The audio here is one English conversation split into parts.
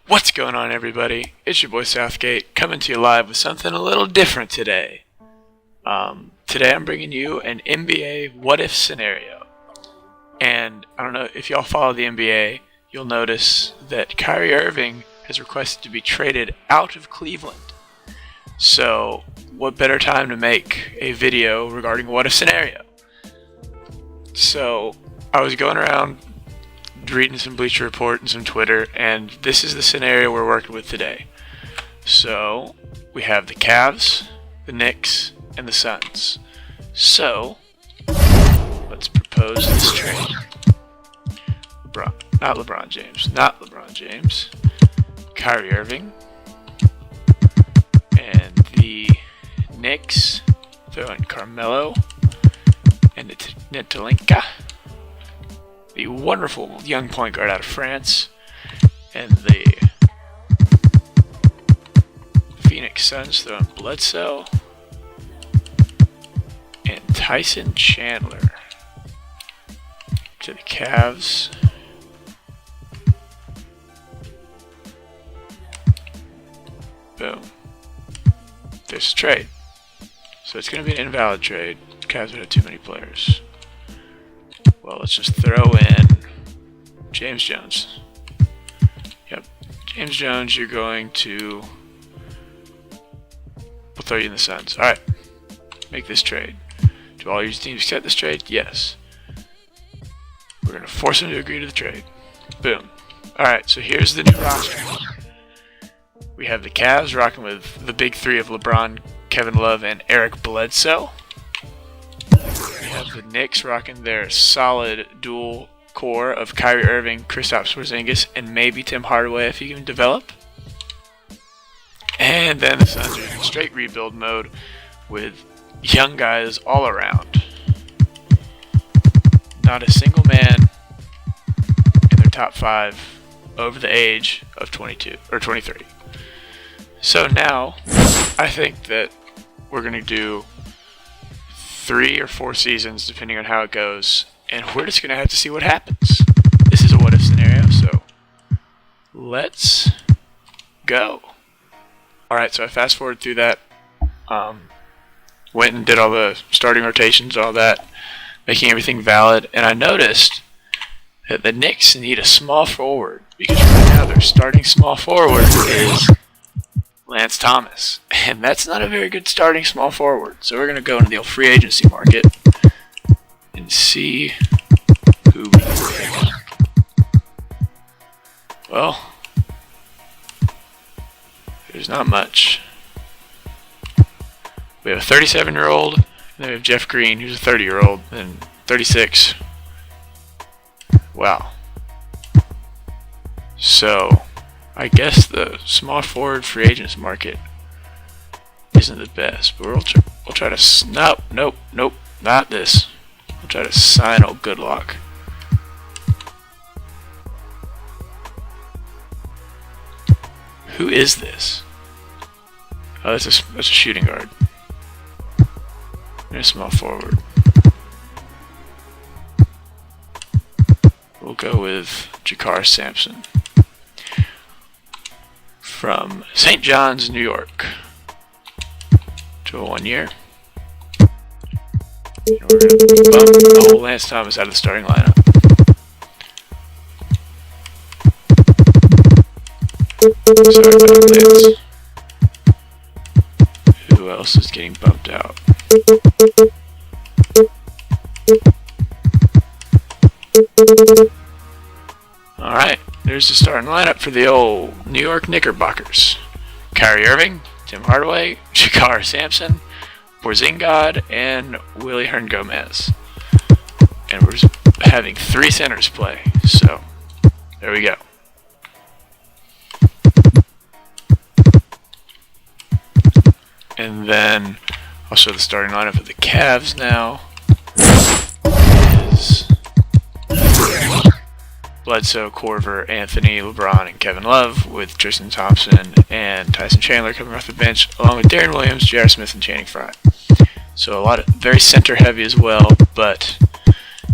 What's going on, everybody? It's your boy Southgate coming to you live with something a little different today. Today I'm bringing you an NBA what-if scenario. And I don't know if y'all follow the NBA, you'll notice that Kyrie Irving has requested to be traded out of Cleveland. So, what better time to make a video regarding what-if scenario? So, I was going around reading some Bleacher Report and some Twitter, and this is the scenario we're working with today. So, we have the Cavs, the Knicks, and the Suns. So, let's propose this trade. Not LeBron James. Kyrie Irving. And the Knicks throw in Carmelo and Nitalenka, the wonderful young point guard out of France, and the Phoenix Suns throw in Bledsoe and Tyson Chandler to the Cavs. Boom. There's a trade. So it's going to be an invalid trade. The Cavs would have too many players. Well, let's just throw in James Jones. Yep. James Jones, you're going to... We'll throw you in the Suns. Alright. Make this trade. Do all your teams accept this trade? Yes. We're going to force them to agree to the trade. Boom. Alright, so here's the new roster. We have the Cavs rocking with the big three of LeBron, Kevin Love, and Eric Bledsoe. We have the Knicks rocking their solid dual core of Kyrie Irving, Kristaps Porzingis, and maybe Tim Hardaway if he can develop. And then the Suns are in straight rebuild mode with young guys all around. Not a single man in their top five over the age of 22 or 23. So now, I think that we're going to do 3 or 4 seasons, depending on how it goes, and we're just going to have to see what happens. This is a what-if scenario, so let's go. Alright, so I fast-forwarded through that, went and did all the starting rotations, all that, making everything valid, and I noticed that the Knicks need a small forward, because right now their starting small forward is Lance Thomas, and that's not a very good starting small forward. So we're going to go into the old free agency market and see who we can pick up. Well, there's not much. We have a 37-year-old, and then we have Jeff Green, who's a 30-year-old, and 36. Wow. So I guess the small forward free agents market isn't the best, but we'll try to nope, not this. We'll try to sign old Goodlock. Who is this? Oh, that's a shooting guard. And a small forward. We'll go with Jakar Sampson from St. John's, New York, to a 1 year. And we're going to bump old Lance Thomas out of the starting lineup. Sorry about Lance. Who else is getting bumped out? Alright, there's the starting lineup for the old New York Knickerbockers. Kyrie Irving, Tim Hardaway, Jakar Sampson, Porzingis, and Willie Hern-Gomez. And we're just having 3 centers play, so there we go. And then I'll show the starting lineup of the Cavs now. Is Bledsoe, Korver, Anthony, LeBron, and Kevin Love, with Tristan Thompson and Tyson Chandler coming off the bench, along with Darren Williams, J.R. Smith, and Channing Frye. So a lot of very center heavy as well, but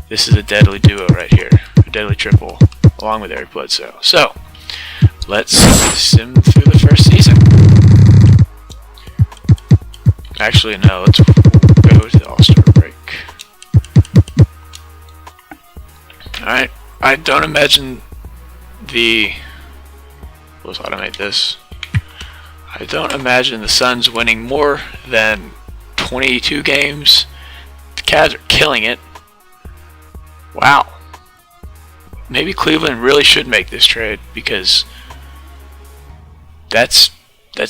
this is a deadly duo right here, a deadly triple, along with Eric Bledsoe. So let's sim through the first season. Actually, no, let's go to the All-Star break. Alright, I don't imagine let's automate this. I don't imagine the Suns winning more than 22 games. The Cavs are killing it. Wow. Maybe Cleveland really should make this trade, because that's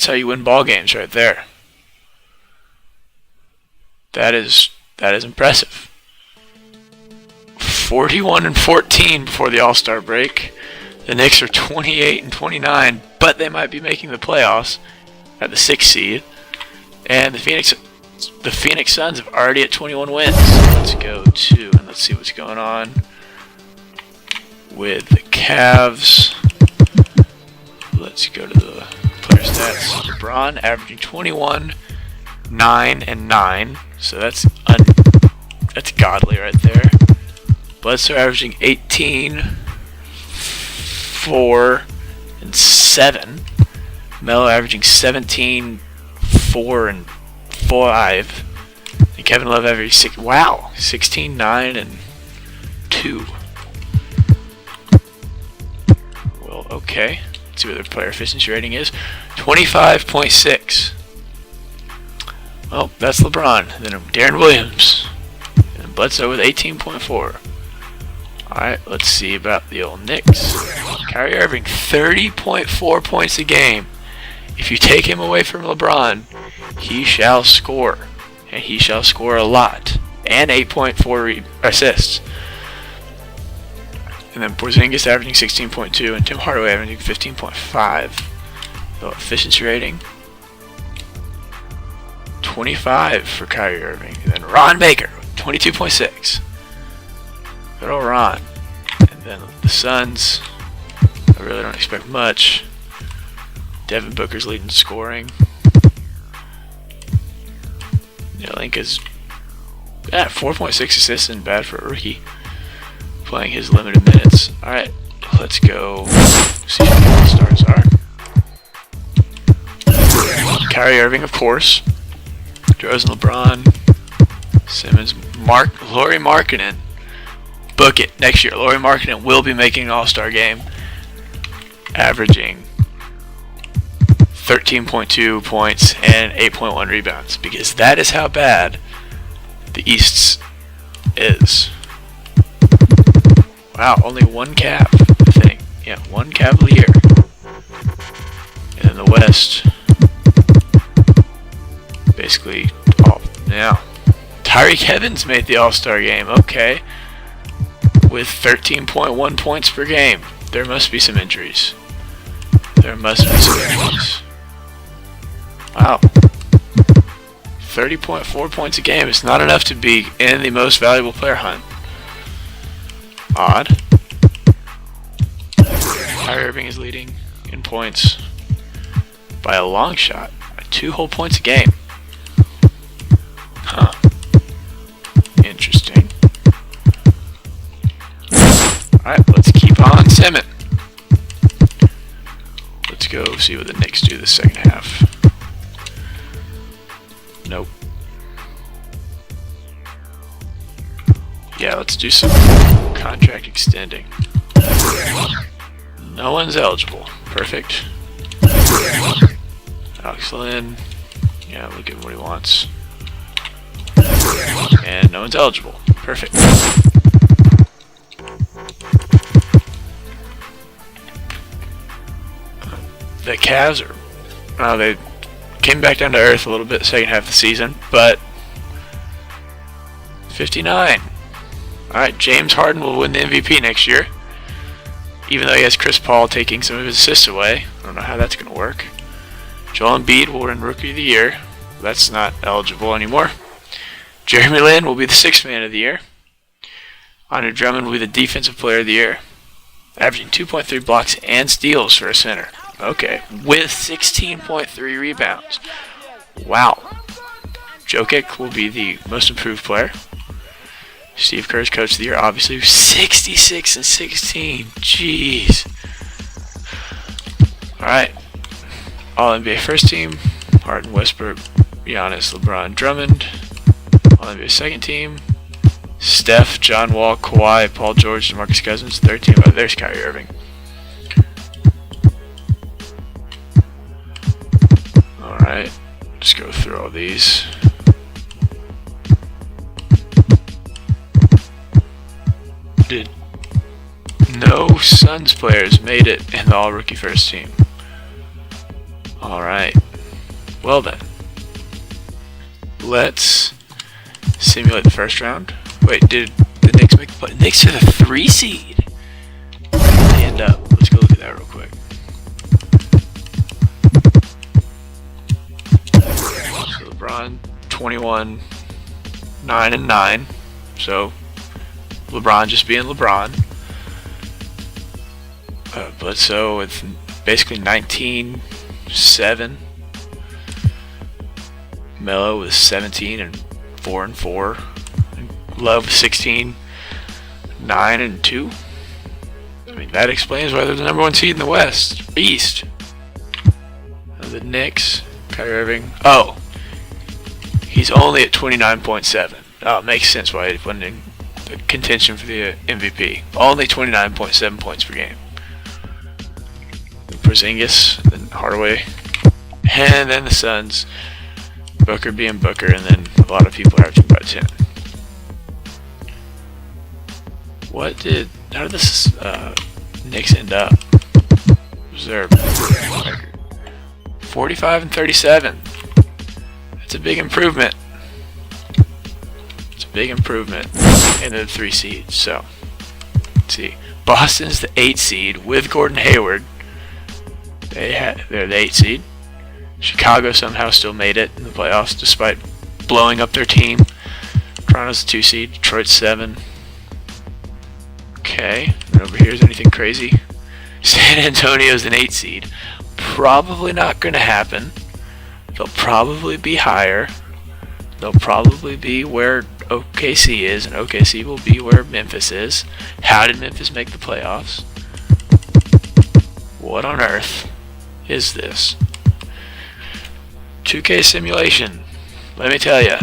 how you win ball games right there. That is impressive. 41-14 before the All-Star break. The Knicks are 28-29, but they might be making the playoffs at the 6th seed. And the Phoenix Suns are already at 21 wins. Let's go to, and let's see what's going on with the Cavs. Let's go to the player stats. LeBron averaging 21, 9, and 9. So that's godly right there. Bledsoe averaging 18, 4, and 7. Melo averaging 17, 4, and 5. And Kevin Love averaging 16, 9, and 2. Well, okay. Let's see what their player efficiency rating is. 25.6. Well, that's LeBron. Then Darren Williams. And Bledsoe with 18.4. Alright, let's see about the old Knicks. Kyrie Irving, 30.4 points a game. If you take him away from LeBron, he shall score. And he shall score a lot. And 8.4 assists. And then Porzingis averaging 16.2 and Tim Hardaway averaging 15.5. So efficiency rating 25 for Kyrie Irving. And then Ron Baker, 22.6. Good old Ron. And then the Suns, I really don't expect much. Devin Booker's leading scoring. Linka's at 4.6 assists and bad for a rookie. Playing his limited minutes. Alright, let's go see who the All-Stars are. Kyrie Irving, of course. DeRozan, LeBron, Simmons, Lauri Markkanen. Book it next year. Lauri Markkanen will be making an All-Star game, averaging 13.2 points and 8.1 rebounds, because that is how bad the East is. Wow, only one Cav, I think. Yeah, one Cavalier. And in the West, basically, now. Tyreek Evans made the All-Star game, okay. With 13.1 points per game. There must be some injuries. Wow. 30.4 points a game is not enough to be in the most valuable player hunt. Odd. Kyrie Irving is leading in points by a long shot. By 2 whole points a game. Huh. Interesting. Alright, let's keep on simming. Let's go see what the Knicks do the second half. Nope. Yeah, let's do some contract extending. No one's eligible. Perfect. Alex Lynn. Yeah, we'll give him what he wants. And no one's eligible. Perfect. The Cavs are... they came back down to earth a little bit the second half of the season, but 59. Alright, James Harden will win the MVP next year, even though he has Chris Paul taking some of his assists away. I don't know how that's going to work. Joel Embiid will win Rookie of the Year. That's not eligible anymore. Jeremy Lin will be the 6th Man of the Year. Andre Drummond will be the Defensive Player of the Year, averaging 2.3 blocks and steals for a center. Okay, with 16.3 rebounds. Wow. Jokic will be the Most Improved Player. Steve Kerr's Coach of the Year, obviously. 66 and 16. Jeez. Alright. All NBA first team. Harden, Westbrook, Giannis, LeBron, Drummond. All NBA second team. Steph, John Wall, Kawhi, Paul George, DeMarcus Cousins. Third team. Oh, there's Kyrie Irving. Alright. Just go through all these. Did no Suns players made it in the all-rookie first team? Alright. Well then. Let's simulate the first round. Wait, did the Knicks make the play? Knicks are the 3 seed. Where did they end up? Let's go look at that real quick. So LeBron, 21, 9 and 9. So LeBron just being LeBron. Bledsoe with basically 19-7. Melo with 17 and 4 and 4. Love 16, 9 and 2. I mean, that explains why they're the number 1 seed in the West, East. The Knicks, Kyrie Irving. Oh, he's only at 29.7. Oh, it makes sense why he wasn't in contention for the MVP. Only 29.7 points per game. Porzingis, then Hardaway, and then the Suns. Booker being Booker, and then a lot of people averaging about 10. How did this Knicks end up? Was their record? 45 and 37. That's a big improvement. It's a big improvement into the 3 seeds. So, let's see. Boston's the 8 seed with Gordon Hayward. They're the 8 seed. Chicago somehow still made it in the playoffs despite blowing up their team. Toronto's the 2 seed. Detroit's 7. Okay. And over here, is anything crazy? San Antonio's an 8 seed. Probably not going to happen. They'll probably be higher. They'll probably be where OKC is, and OKC will be where Memphis is. How did Memphis make the playoffs? What on earth is this? 2K simulation. Let me tell you,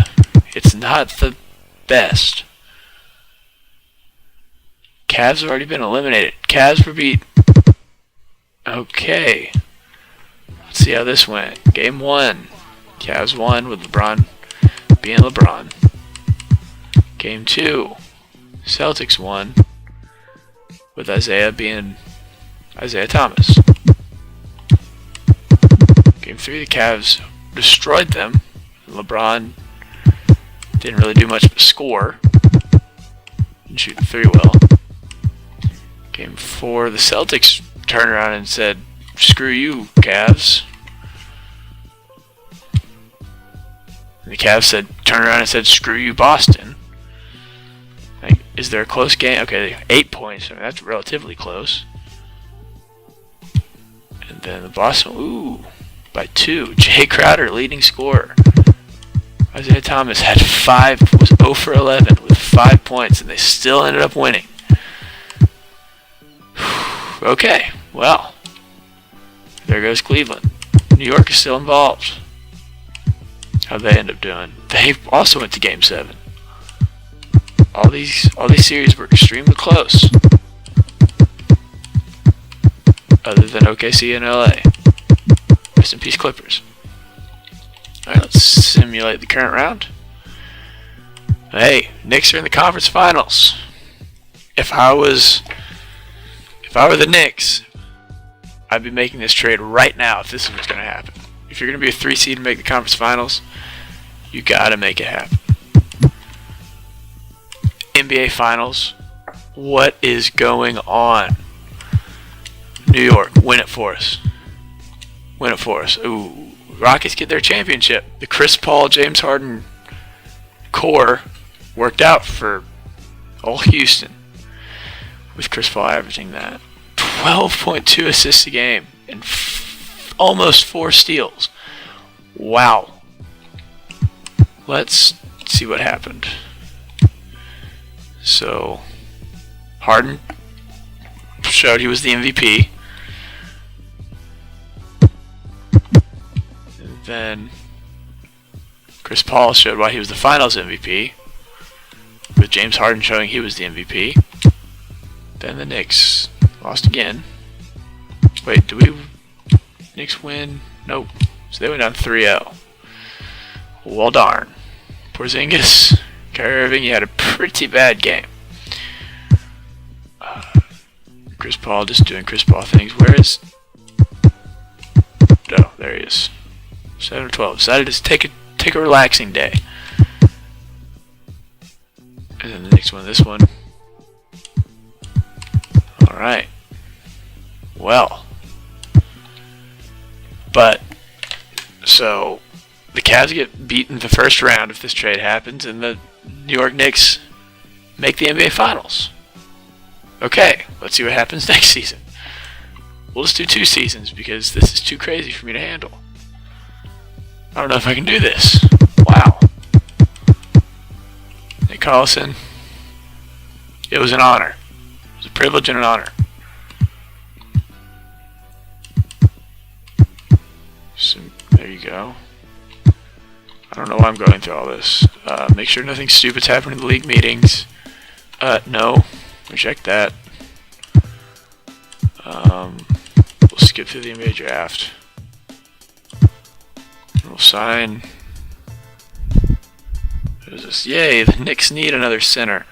it's not the best. Cavs have already been eliminated. Cavs were beat. Okay. Let's see how this went. Game 1. Cavs won with LeBron being LeBron. Game 2. Celtics won with Isaiah being Isaiah Thomas. Game 3, the Cavs destroyed them. LeBron didn't really do much but score. Didn't shoot the 3 well. Game 4, the Celtics turned around and said, "Screw you, Cavs." And the Cavs turned around and said, "Screw you, Boston." Like, is there a close game? Okay, 8 points. I mean, that's relatively close. And then the Boston, by 2. Jay Crowder, leading scorer. Isaiah Thomas was 0 for 11 with 5 points, and they still ended up winning. Okay, well, there goes Cleveland. New York is still involved. How'd they end up doing? They also went to Game 7. All these series were extremely close. Other than OKC and LA. Rest in peace, Clippers. Alright, let's simulate the current round. Hey, Knicks are in the conference finals. If I were the Knicks, I'd be making this trade right now if this was going to happen. If you're going to be a 3 seed and make the conference finals, you got to make it happen. NBA Finals, what is going on? New York, win it for us. Win it for us. Ooh, Rockets get their championship. The Chris Paul, James Harden core worked out for all Houston. With Chris Paul averaging that. 12.2 assists a game and almost 4 steals. Wow. Let's see what happened. So, Harden showed he was the MVP. Then Chris Paul showed why he was the Finals MVP, with James Harden showing he was the MVP. Then the Knicks lost again. Wait, Knicks win? Nope. So they went down 3-0. Well, darn. Porzingis, Kyrie Irving, you had a pretty bad game. Chris Paul just doing Chris Paul things. Where is... Oh, there he is. 7-12. Decided to take a relaxing day. And then the next one, this one. Alright. Well. But, so, the Cavs get beaten the first round if this trade happens, and the New York Knicks make the NBA Finals. Okay, let's see what happens next season. We'll just do 2 seasons, because this is too crazy for me to handle. I don't know if I can do this. Wow. Nick Collison, it was an honor. It was a privilege and an honor. So, there you go. I don't know why I'm going through all this. Make sure nothing stupid's happening in the league meetings. No. Reject that. We'll skip through the NBA draft. We'll sign. What is this? Yay, the Knicks need another center.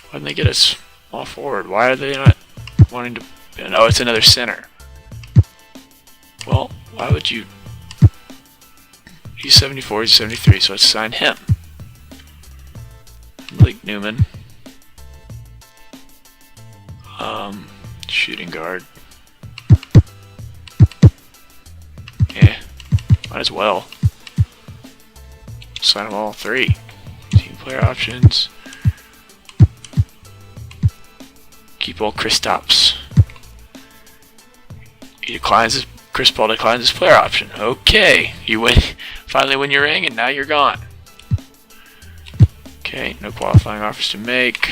Why didn't they get a small forward? Why are they not wanting to... Oh, it's another center. Well, why would you... He's 74, he's 73, so let's sign him. Malik Newman. Shooting guard. Yeah, might as well. Sign them all 3. Team player options. Keep old Kristaps. Chris Paul declines his player option. Okay, you win. Finally win your ring, and now you're gone. Okay, no qualifying offers to make.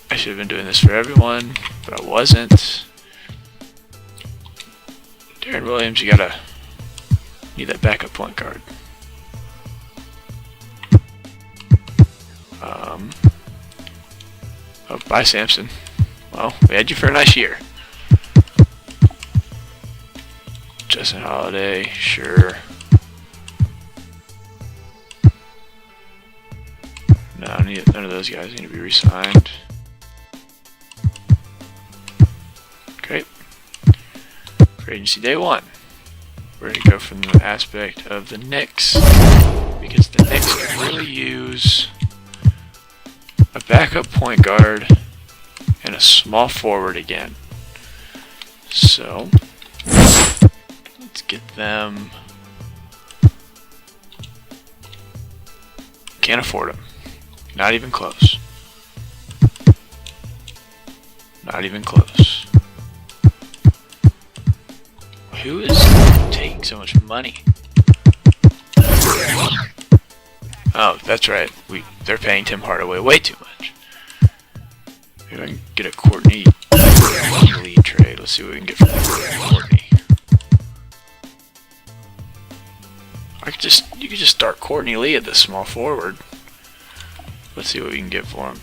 I should have been doing this for everyone, but I wasn't. Darren Williams, you need that backup point guard. Oh, bye, Samson. Well, we had you for a nice year. Justin Holiday, sure. No, none of those guys need to be re-signed. Great. For agency day 1, we're going to go from the aspect of the Knicks, because the Knicks could really use a backup point guard and a small forward again. So, let's get them. Can't afford them. Not even close. Not even close. Who is taking so much money? Oh, that's right. They're paying Tim Hardaway way too much. Maybe I can get a Courtney Lee trade. Let's see what we can get from Courtney. You could just start Courtney Lee at the small forward. Let's see what we can get for him.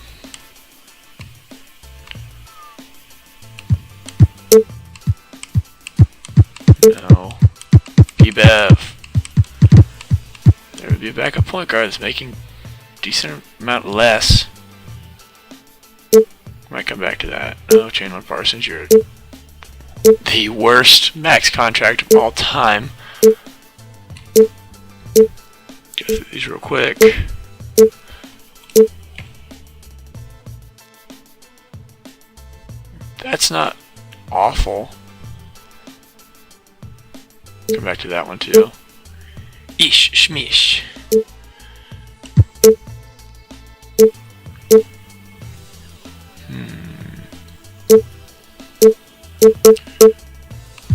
No. P-Bev. There would be a backup point guard that's making a decent amount less. Might come back to that. Oh, Chandler Parsons, you're the worst max contract of all time. Go through these real quick. That's not awful. Come back to that one too. Ish Shmish.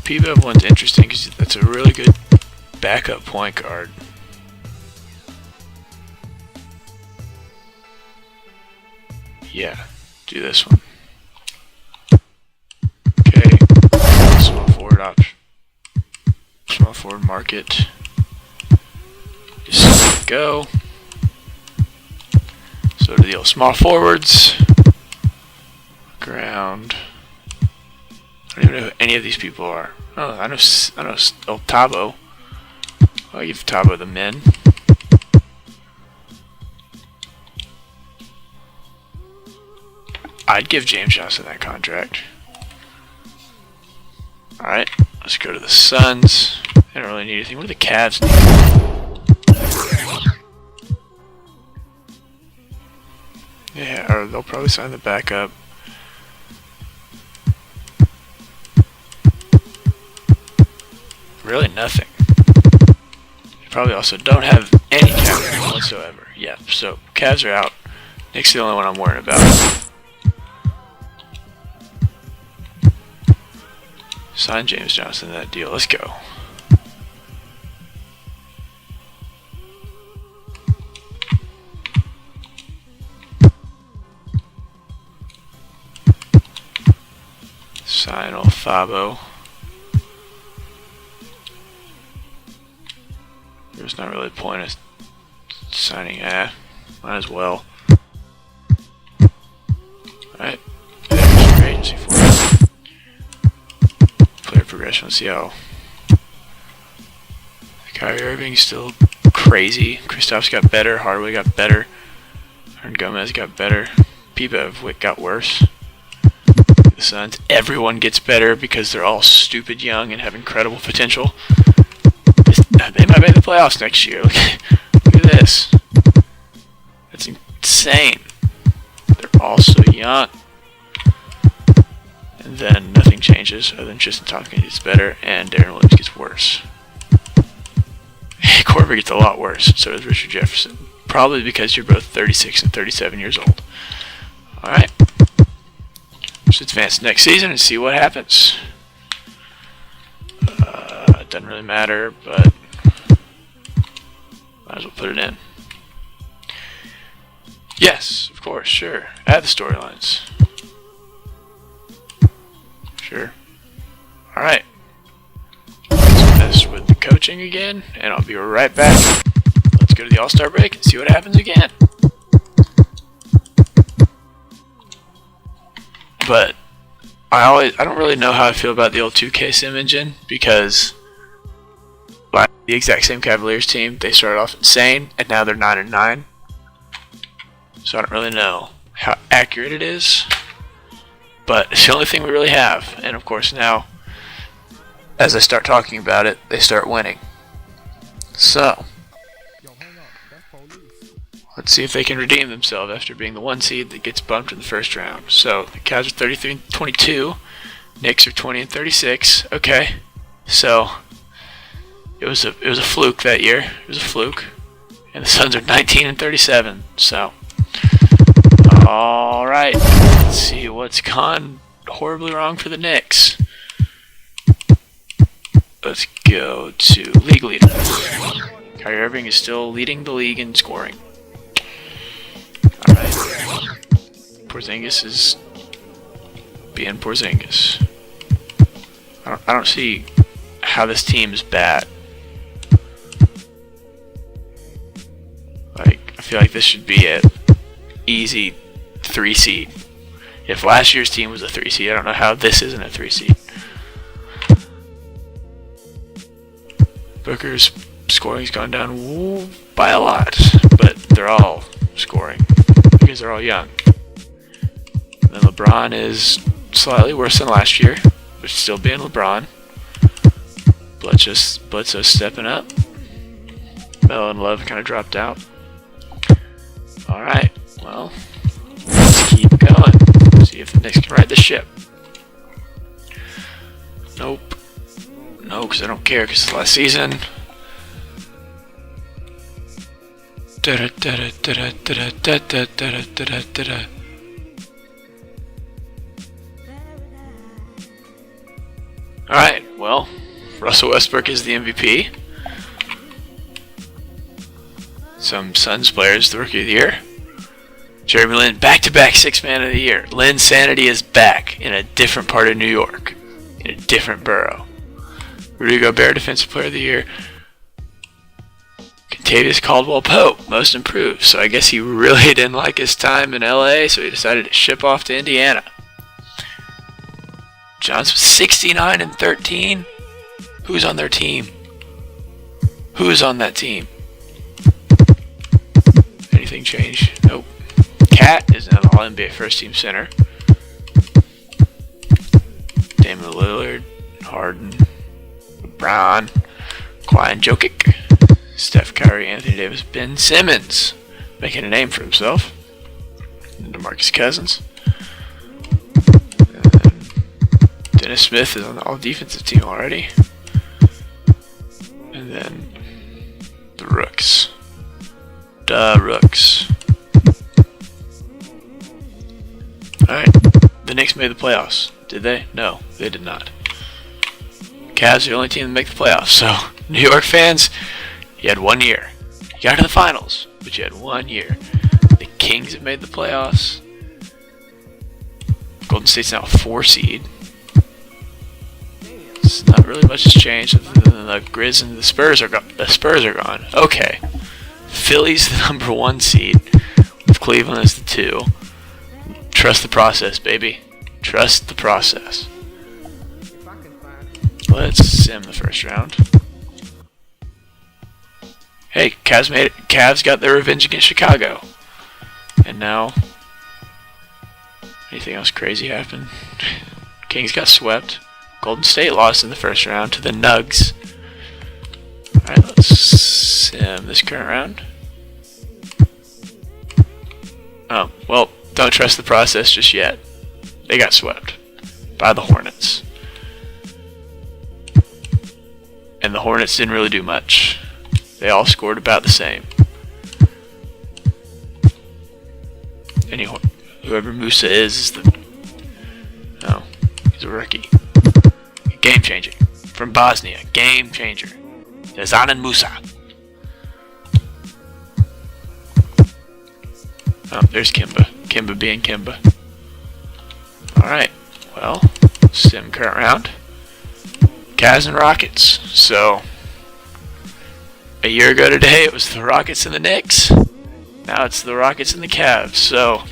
P-Bev one's interesting because that's a really good backup point guard. Yeah, do this one. Okay, small forward option. Small forward market. Just let it go. So to the old small forwards. Ground. I don't even know who any of these people are. Oh, I know old Tabo. I'll give Tabo the men. I'd give James Johnson that contract. Alright, let's go to the Suns. They don't really need anything. What do the Cavs need? Yeah, or they'll probably sign the backup. Really nothing. They probably also don't have any cap whatsoever. Yeah, so Cavs are out. Knicks are the only one I'm worrying about. Sign James Johnson to that deal. Let's go. Sign old Fabo. There's not really a point of signing. Might as well. Alright. There's your agency for it. Player progression. Let's see how. Kyrie Irving still crazy. Kristaps got better. Hardaway got better. Hernan Gomez got better. Pipa got worse. The Suns. Everyone gets better because they're all stupid young and have incredible potential. They might make the playoffs next year. Look at this. That's insane. They're all so young. And then nothing changes other than Tristan Thompson gets better and Darren Williams gets worse. Korver gets a lot worse. So does Richard Jefferson. Probably because you're both 36 and 37 years old. Alright. Let's advance to next season and see what happens. It doesn't really matter, but might as well put it in. Yes, of course, sure. Add the storylines. Sure. Alright. Let's mess with the coaching again, and I'll be right back. Let's go to the All-Star break and see what happens again. But I don't really know how I feel about the old 2K sim engine, because like the exact same Cavaliers team, they started off insane and now they're 9-9. So I don't really know how accurate it is, but it's the only thing we really have. And of course now, as I start talking about it, they start winning. So let's see if they can redeem themselves after being the 1 seed that gets bumped in the first round. So the Cavs are 33-22, Knicks are 20-36. Okay, so it was a fluke that year. It was a fluke, and the Suns are 19-37. So, all right, let's see what's gone horribly wrong for the Knicks. Let's go to league leaders. Kyrie Irving is still leading the league in scoring. Alright. Porzingis is being Porzingis. I don't see how this team is bad. Like, I feel like this should be an easy 3 seed. If last year's team was a 3 seed, I don't know how this isn't a 3 seed. Booker's scoring's gone down by a lot, but they're all scoring because they're all young. And then LeBron is slightly worse than last year, but still being LeBron. Bledsoe's stepping up. Melo and Love kind of dropped out. Alright, well, let's keep going. See if the Knicks can right the ship. Nope. No, because I don't care, because it's last season. Alright, well, Russell Westbrook is the MVP. Some Suns players, the Rookie of the Year. Jeremy Lin, back-to-back 6th Man of the Year. Linsanity is back in a different part of New York, in a different borough. Rudy Gobert, Defensive Player of the Year. Contavious Caldwell-Pope, Most Improved. So I guess he really didn't like his time in LA, so he decided to ship off to Indiana. Johnson 69 and 13. Who's on their team? Who's on that team? Anything change? Nope. Cat is now the All-NBA first-team center. Damian Lillard, Harden, LeBron, Kawhi and Jokic, Steph Curry, Anthony Davis, Ben Simmons, making a name for himself, and DeMarcus Cousins. And Dennis Smith is on the all-defensive team already. And then the Rooks. Rooks. Alright, the Knicks made the playoffs. Did they? No, they did not. Cavs are the only team to make the playoffs. So, New York fans, you had 1 year. You got to the finals, but you had 1 year. The Kings have made the playoffs. Golden State's now a 4 seed. It's not really much has changed. The Grizz and the Spurs are gone. Okay. Philly's the number 1 seed, with Cleveland as the 2. Trust the process, baby. Trust the process. Let's sim the first round. Hey, Cavs made it. Cavs got their revenge against Chicago. And now, anything else crazy happened? Kings got swept. Golden State lost in the first round to the Nugs. Alright, let's sim this current round. Oh, well, don't trust the process just yet. They got swept by the Hornets. And the Hornets didn't really do much. They all scored about the same. Whoever Musa is the... Oh, he's a rookie. Game changer. From Bosnia. Game changer. Zanan Musa. Oh, there's Kimba. Kimba being Kimba. Alright. Well, sim current round. Cavs and Rockets. So, a year ago today it was the Rockets and the Knicks. Now it's the Rockets and the Cavs. So,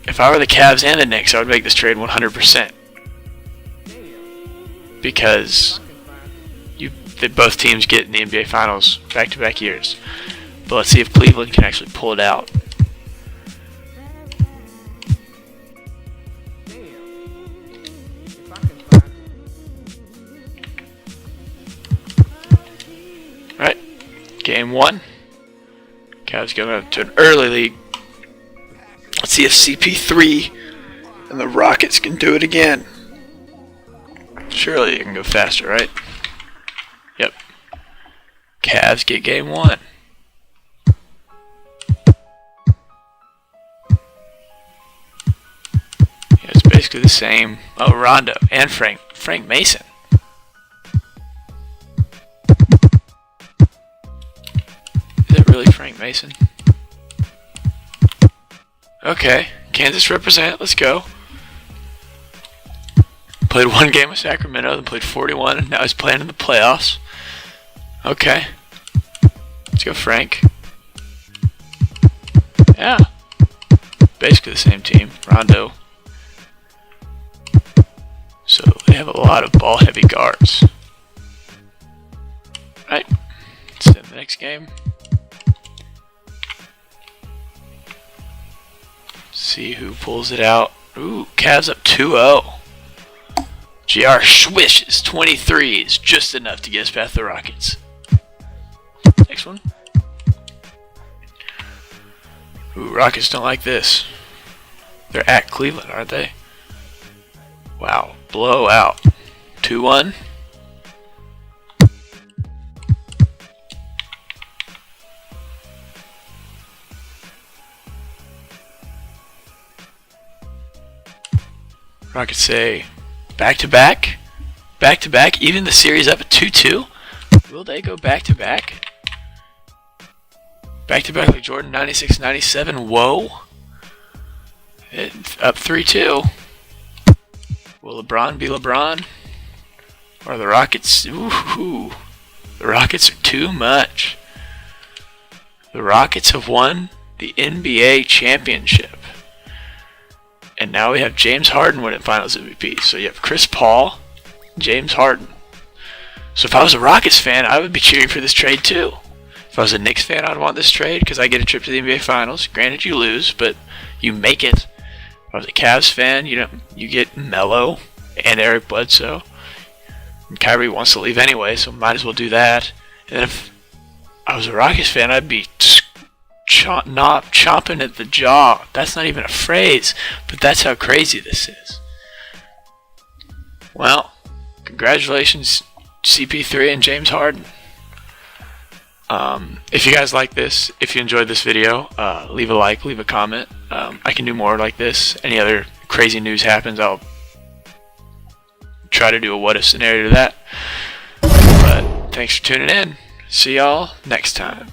if I were the Cavs and the Knicks, I would make this trade 100%. Because both teams get in the NBA Finals back-to-back years. But let's see if Cleveland can actually pull it out. Alright, game 1. Cavs going up to an early lead. Let's see if CP3 and the Rockets can do it again. Surely it can go faster, right? Yep. Cavs get game 1. Yeah, it's basically the same. Oh, Rondo and Frank Mason. Is it really Frank Mason? Okay, Kansas represent. Let's go. Played 1 game with Sacramento, then played 41, and now he's playing in the playoffs. Okay. Let's go, Frank. Yeah. Basically the same team. Rondo. So they have a lot of ball-heavy guards. Right. Let's in the next game. See who pulls it out. Ooh, Cavs up 2-0. JR swishes 23 is just enough to get us past the Rockets. Next one. Ooh, Rockets don't like this. They're at Cleveland, aren't they? Wow, blowout. 2-1. Rockets say back-to-back? Back-to-back? Even the series up at 2-2? Will they go back-to-back? Back-to-back like Jordan 96-97? Whoa. Up 3-2. Will LeBron be LeBron? Or the Rockets. Ooh, the Rockets are too much. The Rockets have won the NBA championship. And now we have James Harden winning Finals MVP. So you have Chris Paul, James Harden. So if I was a Rockets fan, I would be cheering for this trade too. If I was a Knicks fan, I'd want this trade because I get a trip to the NBA Finals. Granted, you lose, but you make it. If I was a Cavs fan, you get Melo and Eric Bledsoe. And Kyrie wants to leave anyway, so might as well do that. And then if I was a Rockets fan, I'd be chomping at the jaw. That's not even a phrase, but that's how crazy this is. Well, congratulations, CP3 and James Harden. If you guys like this, if you enjoyed this video, leave a like, leave a comment. I can do more like this. Any other crazy news happens, I'll try to do a what if scenario to that. But thanks for tuning in. See y'all next time.